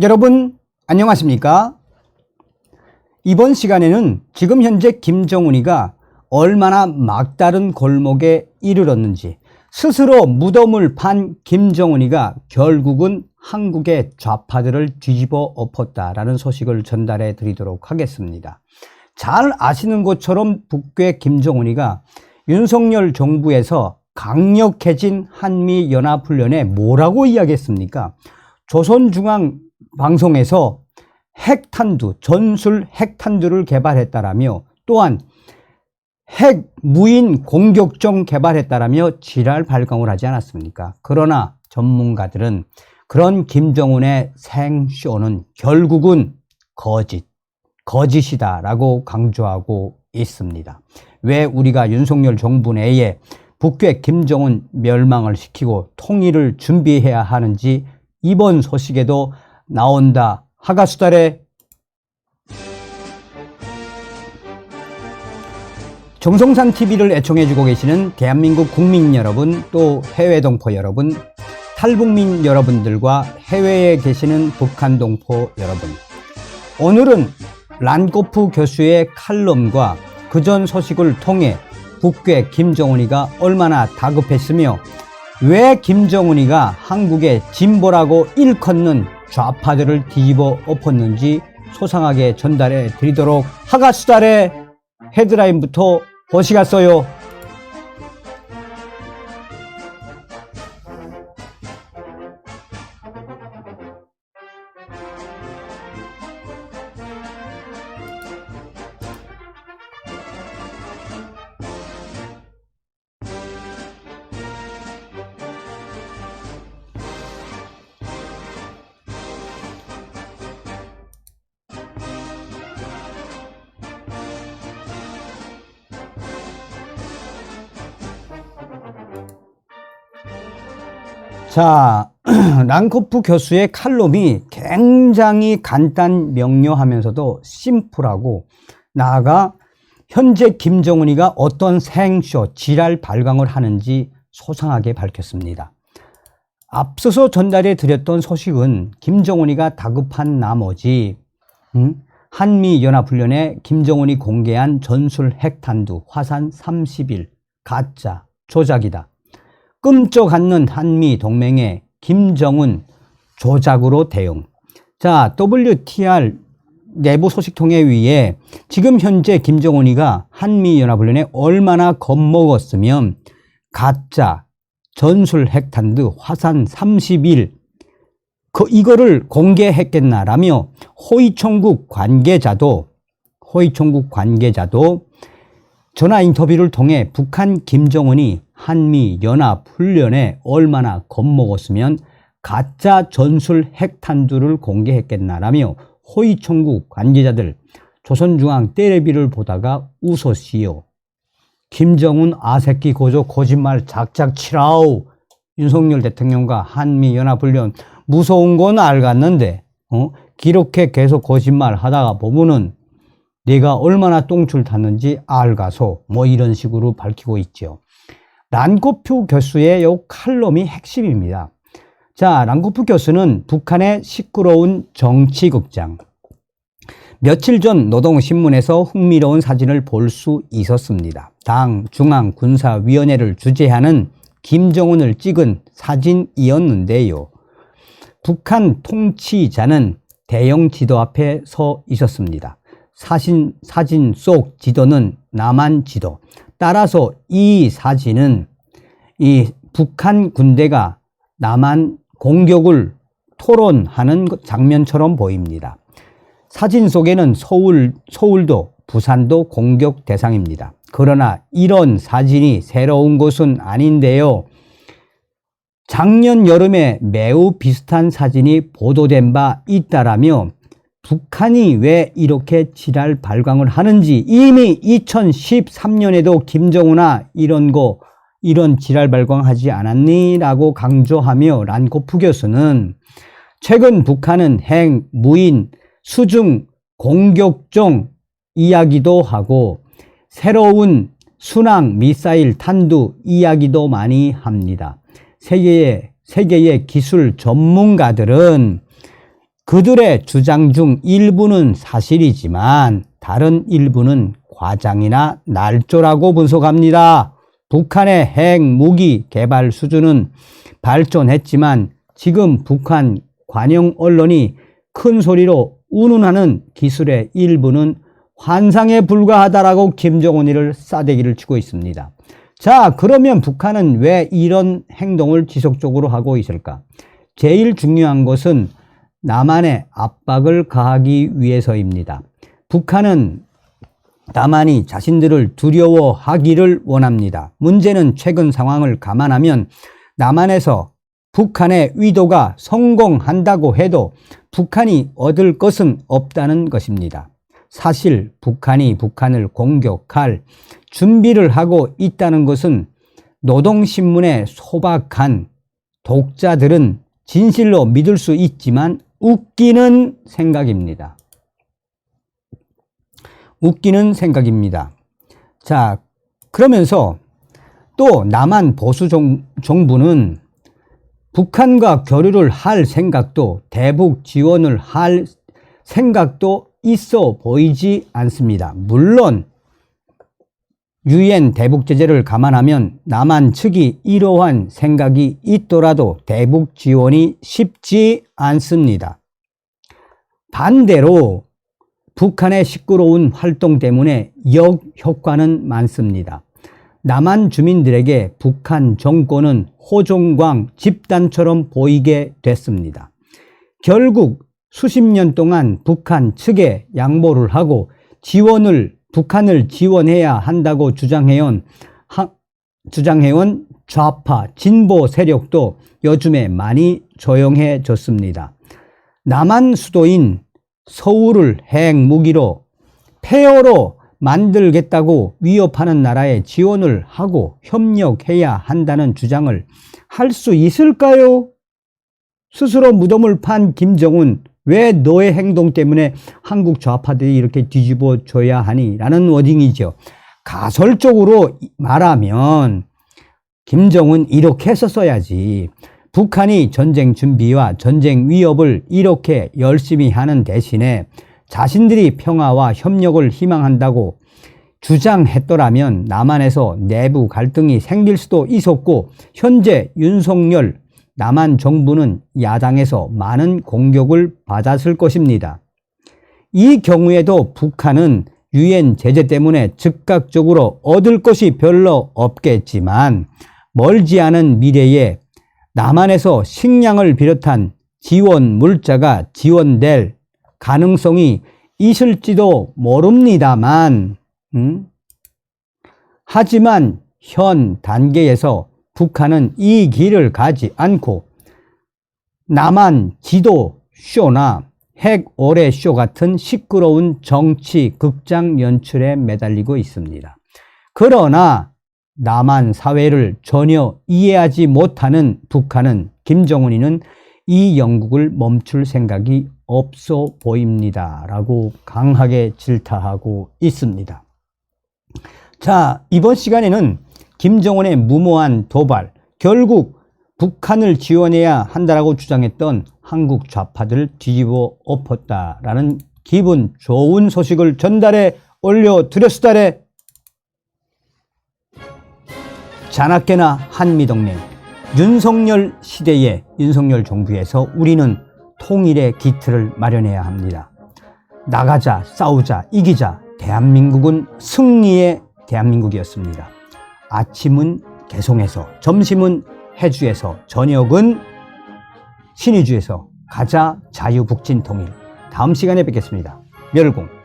여러분 안녕하십니까? 이번 시간에는 지금 현재 김정은이가 얼마나 막다른 골목에 이르렀는지, 스스로 무덤을 판 김정은이가 결국은 한국의 좌파들을 뒤집어 엎었다라는 소식을 전달해 드리도록 하겠습니다. 잘 아시는 것처럼 북괴 김정은이가 윤석열 정부에서 강력해진 한미연합훈련에 뭐라고 이야기했습니까? 조선중앙 방송에서 핵탄두, 전술 핵탄두를 개발했다라며, 또한 핵 무인 공격정 개발했다라며 지랄 발광을 하지 않았습니까? 그러나 전문가들은 그런 김정은의 생쇼는 결국은 거짓이다라고 강조하고 있습니다. 왜 우리가 윤석열 정부 내에 북괴 김정은 멸망을 시키고 통일을 준비해야 하는지 이번 소식에도 나온다 하가수달에 정성산 TV를 애청해주고 계시는 대한민국 국민 여러분, 또 해외 동포 여러분, 탈북민 여러분들과 해외에 계시는 북한 동포 여러분, 오늘은 란코프 교수의 칼럼과 그전 소식을 통해 북괴 김정은이가 얼마나 다급했으며 왜 김정은이가 한국의 진보라고 일컫는 좌파들을 뒤집어 엎었는지 소상하게 전달해 드리도록 하가수달의 헤드라인부터 보시겠어요. 자, 란코프 교수의 칼럼이 굉장히 간단 명료하면서도 심플하고, 나아가 현재 김정은이가 어떤 생쇼, 지랄 발광을 하는지 소상하게 밝혔습니다. 앞서서 전달해 드렸던 소식은 김정은이가 다급한 나머지 한미연합훈련에 김정은이 공개한 전술 핵탄두 화산 30일 가짜, 조작이다. 끔쩍 않는 한미 동맹에 김정은 조작으로 대응. 자, WTR 내부 소식통에 의해 지금 현재 김정은이가 한미연합훈련에 얼마나 겁먹었으면 가짜 전술 핵탄두 화산 30일 이거를 공개했겠나라며 호위총국 관계자도 전화 인터뷰를 통해 북한 김정은이 한미연합훈련에 얼마나 겁먹었으면 가짜 전술 핵탄두를 공개했겠나라며 호위총국 관계자들 조선중앙 텔레비를 보다가 웃었시오. 김정은 아새끼 고조 거짓말 작작 치라우. 윤석열 대통령과 한미연합훈련 무서운 건 알겠는데 이렇게 계속 거짓말 하다가 보면은 내가 얼마나 똥줄 탔는지 알가소, 이런 식으로 밝히고 있죠. 란코프 교수의 요 칼럼이 핵심입니다. 자, 란코프 교수는 북한의 시끄러운 정치극장, 며칠 전 노동신문에서 흥미로운 사진을 볼 수 있었습니다. 당 중앙군사위원회를 주재하는 김정은을 찍은 사진이었는데요. 북한 통치자는 대형 지도 앞에 서 있었습니다. 사진 속 지도는 남한 지도. 따라서 이 사진은 이 북한 군대가 남한 공격을 토론하는 장면처럼 보입니다. 사진 속에는 서울도 부산도 공격 대상입니다. 그러나 이런 사진이 새로운 것은 아닌데요. 작년 여름에 매우 비슷한 사진이 보도된 바 있다라며 북한이 왜 이렇게 지랄 발광을 하는지 이미 2013년에도 김정은아 이런 지랄 발광하지 않았니? 라고 강조하며 란코프 교수는 최근 북한은 핵, 무인, 수중, 공격종 이야기도 하고 새로운 순항 미사일 탄두 이야기도 많이 합니다. 세계의 기술 전문가들은 그들의 주장 중 일부는 사실이지만 다른 일부는 과장이나 날조라고 분석합니다. 북한의 핵무기 개발 수준은 발전했지만 지금 북한 관영 언론이 큰 소리로 운운하는 기술의 일부는 환상에 불과하다라고 김정은이를 싸대기를 치고 있습니다. 자, 그러면 북한은 왜 이런 행동을 지속적으로 하고 있을까? 제일 중요한 것은 남한에 압박을 가하기 위해서입니다. 북한은 남한이 자신들을 두려워하기를 원합니다. 문제는 최근 상황을 감안하면 남한에서 북한의 의도가 성공한다고 해도 북한이 얻을 것은 없다는 것입니다. 사실 북한이 북한을 공격할 준비를 하고 있다는 것은 노동신문에 소박한 독자들은 진실로 믿을 수 있지만 웃기는 생각입니다. 웃기는 생각입니다. 자, 그러면서 또 남한 보수 정부는 북한과 교류를 할 생각도 대북 지원을 할 생각도 있어 보이지 않습니다. 물론 유엔 대북 제재를 감안하면 남한 측이 이러한 생각이 있더라도 대북 지원이 쉽지 않습니다. 반대로 북한의 시끄러운 활동 때문에 역효과는 많습니다. 남한 주민들에게 북한 정권은 호종광 집단처럼 보이게 됐습니다. 결국 수십 년 동안 북한 측에 양보를 하고 북한을 지원해야 한다고 주장해온 좌파 진보 세력도 요즘에 많이 조용해졌습니다. 남한 수도인 서울을 핵무기로 폐허로 만들겠다고 위협하는 나라에 지원을 하고 협력해야 한다는 주장을 할 수 있을까요? 스스로 무덤을 판 김정은, 왜 너의 행동 때문에 한국 좌파들이 이렇게 뒤집어져야 하니? 라는 워딩이죠. 가설적으로 말하면 김정은 이렇게 했었어야지. 북한이 전쟁 준비와 전쟁 위협을 이렇게 열심히 하는 대신에 자신들이 평화와 협력을 희망한다고 주장했더라면 남한에서 내부 갈등이 생길 수도 있었고, 현재 윤석열 남한 정부는 야당에서 많은 공격을 받았을 것입니다. 이 경우에도 북한은 유엔 제재 때문에 즉각적으로 얻을 것이 별로 없겠지만 멀지 않은 미래에 남한에서 식량을 비롯한 지원 물자가 지원될 가능성이 있을지도 모릅니다만, 하지만 현 단계에서 북한은 이 길을 가지 않고 남한 지도 쇼나 핵 오래 쇼 같은 시끄러운 정치 극장 연출에 매달리고 있습니다. 그러나 남한 사회를 전혀 이해하지 못하는 북한은, 김정은이는 이 영국을 멈출 생각이 없어 보입니다. 라고 강하게 질타하고 있습니다. 자, 이번 시간에는 김정은의 무모한 도발, 결국 북한을 지원해야 한다라고 주장했던 한국 좌파들을 뒤집어 엎었다라는 기분 좋은 소식을 전달해 올려드렸으다래. 자나깨나 한미동맹, 윤석열 시대의 윤석열 정부에서 우리는 통일의 기틀을 마련해야 합니다. 나가자, 싸우자, 이기자. 대한민국은 승리의 대한민국이었습니다. 아침은 개성에서, 점심은 해주에서, 저녁은 신의주에서 가자 자유북진 통일. 다음 시간에 뵙겠습니다. 멸공.